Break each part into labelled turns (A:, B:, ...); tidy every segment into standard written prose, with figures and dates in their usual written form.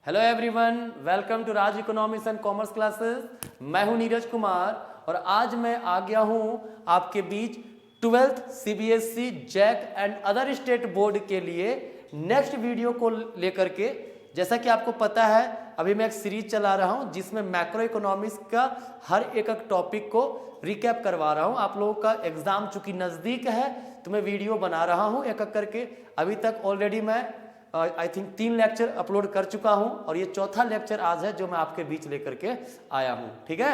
A: Hello everyone, welcome to Raj economics and commerce classes. मैं हूं नीरज कुमार और आज मैं आ गया हूं आपके बीच 12th CBSE JAC and other state board के लिए नेक्स्ट वीडियो को लेकर के। जैसा कि आपको पता है, अभी मैं एक सीरीज चला रहा हूं जिसमें मैक्रो इकोनॉमिक्स का हर एक टॉपिक को रिकैप करवा रहा हूं। आप लोगों का एग्जाम चूंकि नज़दीक है तो मैं वीडियो बना रहा हूं एक एक करके। अभी तक ऑलरेडी मैं आई थिंक 3 लेक्चर अपलोड कर चुका हूं और ये चौथा लेक्चर आज है जो मैं आपके बीच लेकर के आया हूं। ठीक है,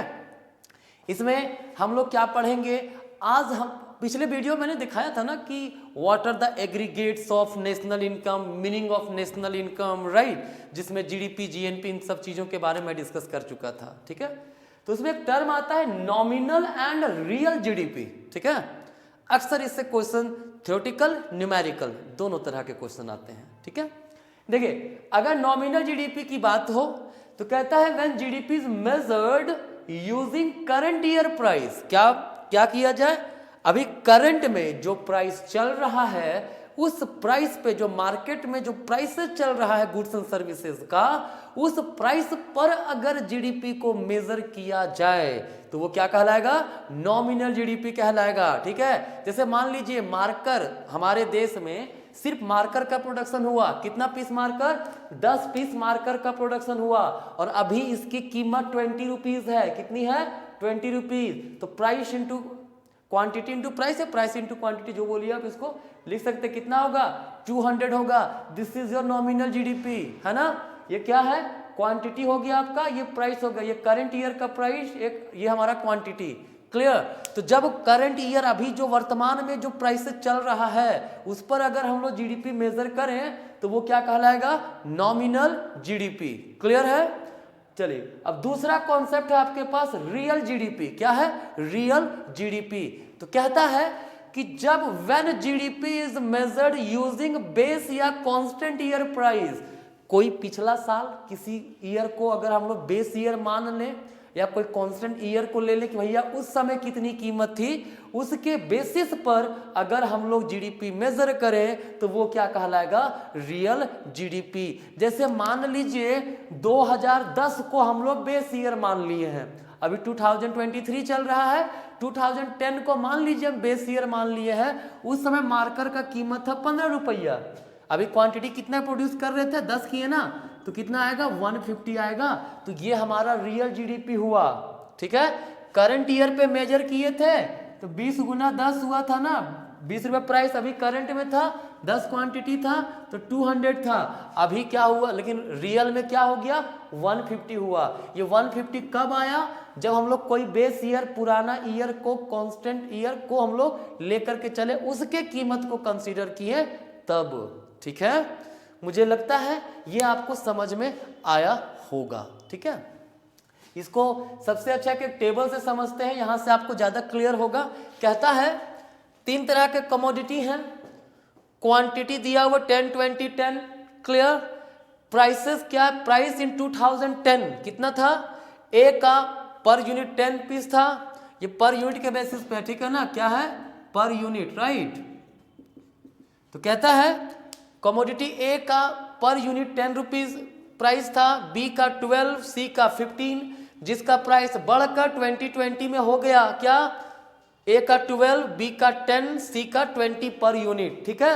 A: इसमें हम लोग क्या पढ़ेंगे आज। हम पिछले वीडियो मैंने दिखाया था ना कि what are the aggregates of national income, meaning of national income, right, जिसमें जीडीपी, जीएनपी, इन सब चीजों के बारे में डिस्कस कर चुका था। ठीक है, तो उसमें एक टर्म आता है नॉमिनल एंड रियल जीडीपी। ठीक है, अक्सर इससे क्वेश्चन थ्योरेटिकल, न्यूमेरिकल दोनों तरह के क्वेश्चन आते हैं। ठीक है, देखिए अगर नॉमिनल जीडीपी की बात हो तो कहता है when GDP is measured using current year price. क्या किया जाए, अभी करंट में जो प्राइस चल रहा है उस प्राइस पे, जो मार्केट में जो प्राइसेस चल रहा है गुड्स एंड सर्विसेज का, उस प्राइस पर अगर जीडीपी को मेजर किया जाए तो वो क्या कहलाएगा, नॉमिनल जीडीपी कहलाएगा। ठीक है, जैसे मान लीजिए मार्कर, हमारे देश में सिर्फ मार्कर का प्रोडक्शन हुआ, कितना पीस मार्कर, 10 पीस मार्कर का प्रोडक्शन हुआ और अभी इसकी कीमत 20 रुपीज है। कितनी है, 20 रुपीज। तो price into quantity into price है, प्राइस इंटू क्वांटिटी जो बोलिए आप इसको लिख सकते, कितना होगा, 200 होगा। This is your nominal GDP, है ना। ये क्या है, क्वांटिटी हो गया आपका, ये प्राइस होगा, ये करंट ईयर का प्राइस, एक ये हमारा क्वांटिटी। क्लियर। तो जब करंट ईयर अभी जो वर्तमान में जो प्राइसेस चल रहा है उस पर अगर हम लोग जीडीपी मेजर करें तो वो क्या कहलाएगा, नॉमिनल जीडीपी। क्लियर है। चलिए अब दूसरा कॉन्सेप्ट है आपके पास रियल जीडीपी। क्या है, रियल जीडीपी। तो कहता है कि जब when GDP is measured using base या कांस्टेंट ईयर प्राइस, कोई पिछला साल किसी ईयर को अगर हम लोग बेस ईयर मान लें या कोई कांस्टेंट ईयर को ले ले कि भैया उस समय कितनी कीमत थी, उसके बेसिस पर अगर हम लोग जीडीपी मेजर करें तो वो क्या कहलाएगा, रियल जीडीपी। जैसे मान लीजिए 2010 को हम लोग बेस ईयर मान लिए हैं, अभी 2023 चल रहा है, 2010 को मान लीजिए हम बेस ईयर मान लिए हैं, उस समय मार्कर का कीमत था 15 रुपया। अभी क्वांटिटी कितना प्रोड्यूस कर रहे थे, 10 किए ना, तो कितना आएगा, 150 आएगा। तो ये हमारा रियल जीडीपी हुआ। ठीक है, करंट ईयर पे मेजर किए थे तो 20 गुना 10 हुआ था ना, 20 रुपये प्राइस अभी करंट में था, 10 क्वांटिटी था तो 200 था। अभी क्या हुआ, लेकिन रियल में क्या हो गया, 150 हुआ। ये 150 कब आया, जब हम लोग कोई बेस ईयर, पुराना ईयर को, कांस्टेंट ईयर को हम लोग लेकर के चले, उसके कीमत को कंसीडर किए तब। ठीक है, मुझे लगता है ये आपको समझ में आया होगा। ठीक है, इसको सबसे अच्छा कि टेबल से समझते हैं, यहां से आपको ज्यादा क्लियर होगा। कहता है 3 तरह के कमोडिटी हैं, क्वांटिटी दिया हुआ 10 20 10। क्लियर। प्राइसेस क्या, प्राइस इन 2010 कितना था, ए का पर यूनिट 10 पीस था, ये पर यूनिट के बेसिस पे। ठीक है ना, क्या है, पर यूनिट, राइट। तो कहता है कमोडिटी ए का पर यूनिट 10 रुपीज प्राइस था, बी का 12, सी का 15, जिसका प्राइस बढ़कर 2020 में हो गया क्या, ए का 12, बी का 10, सी का 20 पर यूनिट। ठीक है,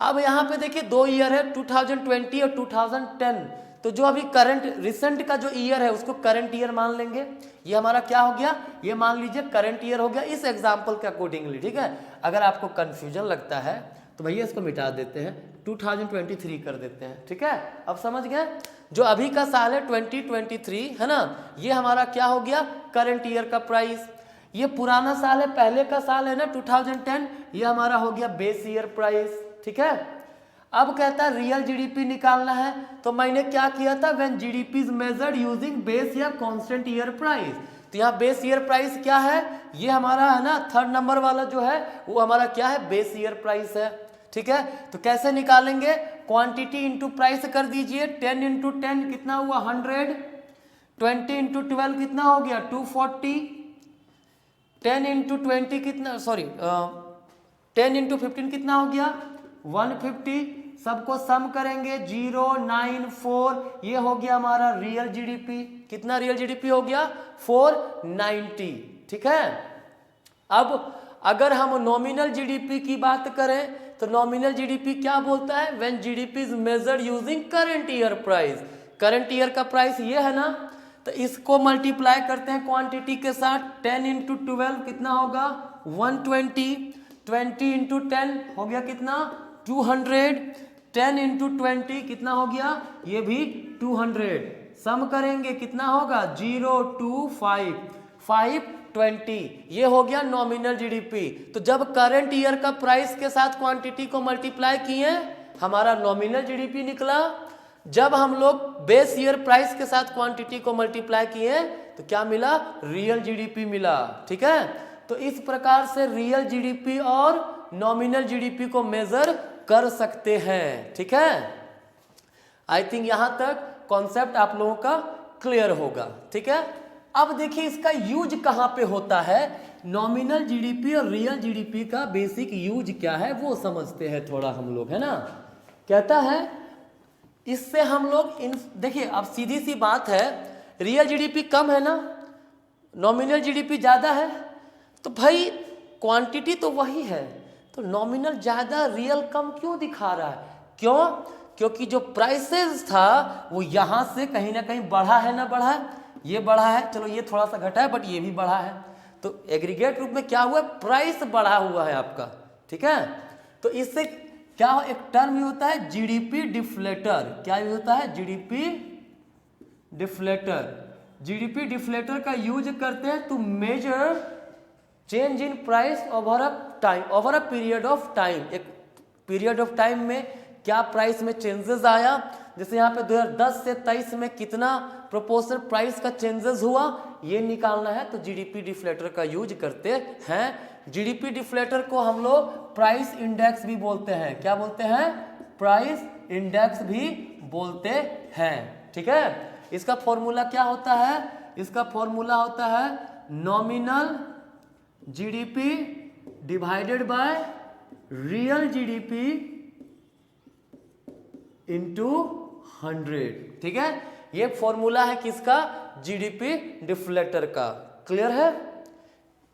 A: अब यहां पे देखिए 2 ईयर है, 2020 और 2010। तो जो अभी करंट रिसेंट का जो ईयर है उसको करंट ईयर मान लेंगे। ये हमारा क्या हो गया, ये मान लीजिए करंट ईयर हो गया इस एग्जाम्पल के अकॉर्डिंगली। ठीक है, अगर आपको कंफ्यूजन लगता है तो भैया इसको मिटा देते हैं, 2023 कर देते हैं। ठीक है, अब समझ गए, जो अभी का साल है 2023 है ना, ये हमारा क्या हो गया, करंट ईयर का प्राइस। ये पुराना साल है, पहले का साल है ना 2010, ये हमारा हो गया बेस ईयर प्राइस। ठीक है, अब कहता है रियल जीडीपी निकालना है, तो मैंने क्या किया था, when GDP is measured using base या कांस्टेंट ईयर प्राइस। तो यहाँ बेस ईयर प्राइस क्या है, ये हमारा है ना 3rd नंबर वाला जो है वो हमारा क्या है, बेस ईयर प्राइस है। ठीक है, तो कैसे निकालेंगे, क्वांटिटी इंटू प्राइस कर दीजिए, 10 इंटू 10 कितना हुआ, 100, 20 इंटू 12 कितना हो गया, 240, 10 इंटू 20 कितना, सॉरी 10 इंटू 15 कितना हो गया, 150, सबको सम करेंगे 094, ये हो गया हमारा रियल जीडीपी। कितना रियल जीडीपी हो गया? 490। ठीक है। अब अगर हम नॉमिनल जीडीपी की बात करें तो नॉमिनल जीडीपी क्या बोलता है? When GDP is measured using current year price. Current year का प्राइस ये है ना, तो इसको मल्टीप्लाई करते हैं क्वांटिटी के साथ। 10 इंटू 12 कितना होगा? 120। 20 इंटू 10 हो गया कितना? 200। 10 इंटू 20 कितना हो गया? ये भी 200। सम करेंगे कितना होगा? 025 520। ये हो गया नॉमिनल जीडीपी। तो जब करंट ईयर का प्राइस के साथ क्वांटिटी को मल्टीप्लाई किए हमारा नॉमिनल जीडीपी निकला। जब हम लोग बेस ईयर प्राइस के साथ क्वांटिटी को मल्टीप्लाई किए तो क्या मिला? रियल जीडीपी मिला। ठीक है। तो इस प्रकार से रियल जीडीपी और नॉमिनल जीडीपी को मेजर कर सकते हैं। ठीक है। आई थिंक यहां तक कॉन्सेप्ट आप लोगों का क्लियर होगा। ठीक है। अब देखिए इसका यूज कहां पे होता है। नॉमिनल जीडीपी और रियल जीडीपी का बेसिक यूज क्या है वो समझते हैं थोड़ा हम लोग, है ना। कहता है इससे हम लोग देखिए अब सीधी सी बात है, रियल जीडीपी कम है ना, नॉमिनल जीडीपी ज़्यादा है, तो भाई क्वांटिटी तो वही है, तो नॉमिनल ज़्यादा रियल कम क्यों दिखा रहा है? क्यों? क्योंकि जो प्राइसेस था वो यहाँ से कहीं ना कहीं बढ़ा है ना बढ़ा है, ये बढ़ा है, चलो ये थोड़ा सा घटा है बट ये भी बढ़ा है, तो एग्रीगेट रूप में क्या हुआ? प्राइस बढ़ा हुआ है आपका। ठीक है। तो इससे क्या एक टर्म भी होता है जीडीपी डिफ्लेटर। क्या भी होता है? GDP deflator. जीडीपी डिफ्लेटर का यूज करते हैं to measure change in price over a time, over a period of time. एक पीरियड ऑफ टाइम में क्या प्राइस में चेंजेस आया, जैसे यहाँ पे 2010 से 23 में कितना प्रोपोर्शनल प्राइस का चेंजेस हुआ, ये निकालना है तो जीडीपी डिफ्लेटर का यूज करते हैं। जीडीपी डिफ्लेटर को हम लोग प्राइस इंडेक्स भी बोलते हैं। क्या बोलते हैं? प्राइस इंडेक्स भी बोलते हैं। ठीक है। इसका फॉर्मूला क्या होता है? इसका फॉर्मूला होता है nominal GDP divided by real GDP into 100। ठीक है। ये फॉर्मूला है किसका? जीडीपी डिफ्लेटर का। क्लियर है?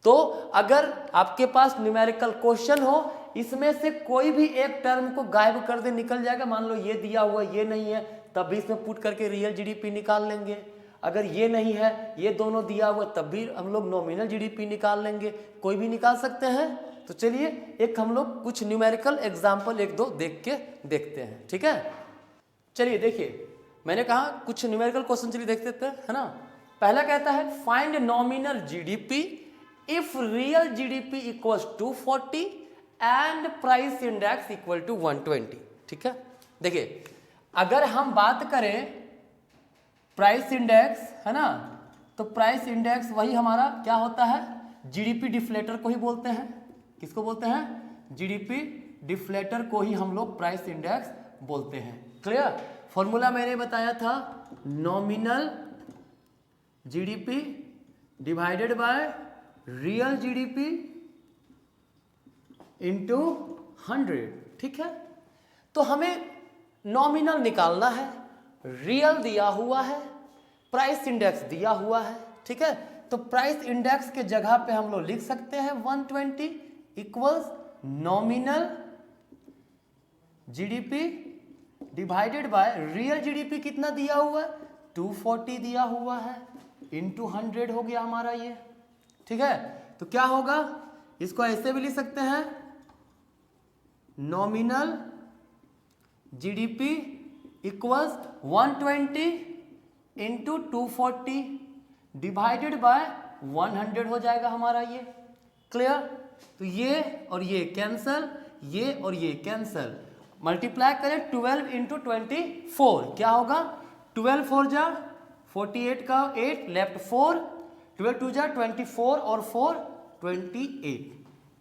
A: तो अगर आपके पास न्यूमेरिकल क्वेश्चन हो, इसमें से कोई भी एक टर्म को गायब कर दे निकल जाएगा। मान लो ये दिया हुआ ये नहीं है, तब भी इसमें पुट करके रियल जीडीपी निकाल लेंगे। अगर ये नहीं है, ये दोनों दिया हुआ, तब भी हम लोग नॉमिनल जीडीपी निकाल लेंगे। कोई भी निकाल सकते हैं। तो चलिए एक हम लोग कुछ न्यूमेरिकल एग्जाम्पल एक दो देख के देखते हैं। ठीक है। चलिए देखिए, मैंने कहा कुछ न्यूमेरिकल क्वेश्चन, चलिए देखते थे, है ना। पहला कहता है find nominal GDP if real GDP equals to 40 and price index equal to 120। ठीक है। देखिए अगर हम बात करें प्राइस इंडेक्स, है ना, तो प्राइस इंडेक्स वही हमारा क्या होता है? जीडीपी डिफ्लेटर को ही बोलते हैं। किसको बोलते हैं? जीडीपी डिफ्लेटर को ही हम लोग प्राइस इंडेक्स बोलते हैं। क्लियर? फॉर्मूला मैंने बताया था nominal GDP divided by real GDP into 100। ठीक है। तो हमें नॉमिनल निकालना है, रियल दिया हुआ है, प्राइस इंडेक्स दिया हुआ है। ठीक है। तो प्राइस इंडेक्स के जगह पे हम लोग लिख सकते हैं 120 equals nominal GDP divided by real GDP कितना दिया हुआ है? 240 दिया हुआ है, इंटू 100 हो गया हमारा ये। ठीक है। तो क्या होगा? इसको ऐसे भी लिख सकते हैं nominal GDP equals 120 into 240 divided by 100 हो जाएगा हमारा ये। क्लियर? तो ये और ये कैंसल, ये और ये कैंसल, मल्टीप्लाई करें 12 इंटू 24, क्या होगा? 12 4 जा 48 का 8 लेफ्ट 4, 12 2 जा 24 और 4 28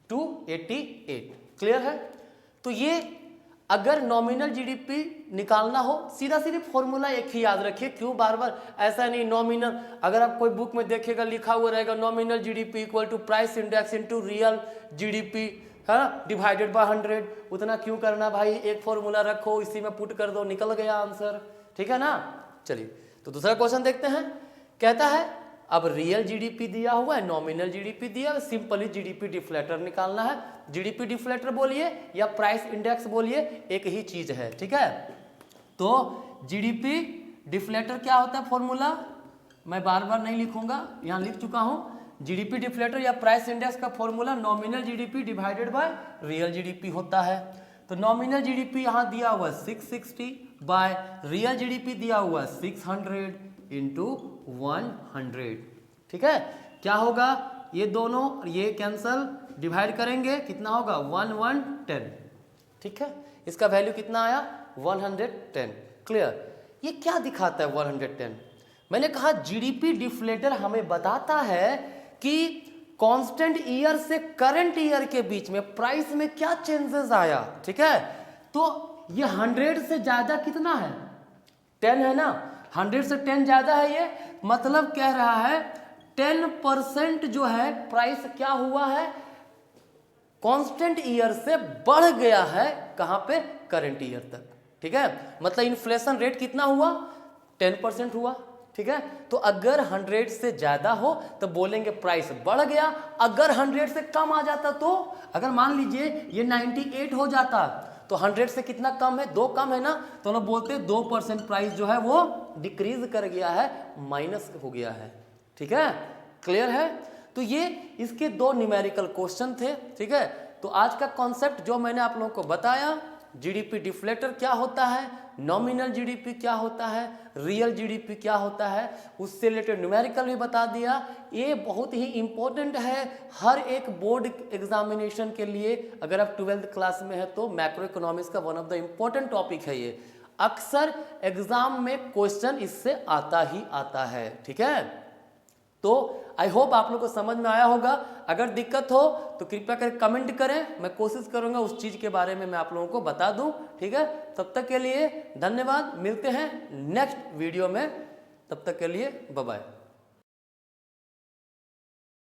A: 288। क्लियर है? तो ये अगर नॉमिनल जीडीपी निकालना हो, सीधा सीधे फॉर्मूला एक ही याद रखिए। क्यों बार बार? ऐसा नहीं नॉमिनल, अगर आप कोई बुक में देखेगा लिखा हुआ रहेगा nominal GDP equal to price index into real GDP, है ना, डिवाइडेड बाय 100। उतना क्यों करना भाई, एक फॉर्मूला रखो, इसी में पुट कर दो, निकल गया आंसर, ठीक है ना। चलिए तो दूसरा क्वेश्चन देखते हैं। कहता है अब रियल जीडीपी दिया हुआ है, नॉमिनल जीडीपी दिया है, सिंपली जीडीपी डिफ्लेटर निकालना है। जीडीपी डिफ्लेटर बोलिए या प्राइस इंडेक्स बोलिए, एक ही चीज है, ठीक है। तो जीडीपी डिफ्लेटर क्या होता है, फॉर्मूला मैं बार बार नहीं लिखूंगा, यहां लिख चुका हूं। जीडीपी डिफ्लेटर या प्राइस इंडेक्स का formula nominal GDP divided by real GDP होता है। तो नॉमिनल जीडीपी यहां दिया हुआ 660 बाय रियल जीडीपी दिया हुआ 600 इंटू 100, ठीक है। क्या होगा, ये दोनों ये कैंसल, डिवाइड करेंगे कितना होगा 110, ठीक है। इसका वैल्यू कितना आया 110। क्लियर। ये क्या दिखाता है 110? मैंने कहा जीडीपी डिफ्लेटर हमें बताता है कि कांस्टेंट ईयर से करंट ईयर के बीच में प्राइस में क्या चेंजेस आया, ठीक है। तो ये 100 से ज्यादा कितना है, 10 है ना, 100 से 10 ज्यादा है, ये मतलब कह रहा है 10% जो है प्राइस क्या हुआ है, कांस्टेंट ईयर से बढ़ गया है, कहां पे, करंट ईयर तक, ठीक है। मतलब इन्फ्लेशन रेट कितना हुआ, 10% हुआ, ठीक है। तो अगर 100 से ज्यादा हो तो बोलेंगे प्राइस बढ़ गया, अगर 100 से कम आ जाता तो, अगर मान लीजिए ये 98 हो जाता तो 100 से कितना कम है, 2 कम है ना, तो हम बोलते 2% प्राइस जो है वो डिक्रीज कर गया है, माइनस हो गया है, ठीक है। क्लियर है। तो ये इसके 2 न्यूमेरिकल क्वेश्चन थे, ठीक है। तो आज का कॉन्सेप्ट जो मैंने आप लोगों को बताया, जीडीपी डिफ्लेटर क्या होता है, नॉमिनल जीडीपी क्या होता है, रियल जीडीपी क्या होता है, उससे रिलेटेड न्यूमेरिकल भी बता दिया। ये बहुत ही इंपॉर्टेंट है हर एक बोर्ड एग्जामिनेशन के लिए। अगर आप 12th क्लास में है तो मैक्रो इकोनॉमिक्स का one of the important topic है ये, अक्सर एग्जाम में क्वेश्चन इससे आता ही आता है, ठीक है। तो आई होप आप लोग को समझ में आया होगा। अगर दिक्कत हो तो कृपया करके कमेंट करें, मैं कोशिश करूंगा उस चीज के बारे में मैं आप लोगों को बता दूं, ठीक है। तब तक के लिए धन्यवाद, मिलते हैं नेक्स्ट वीडियो में, तब तक के लिए बाय बाय।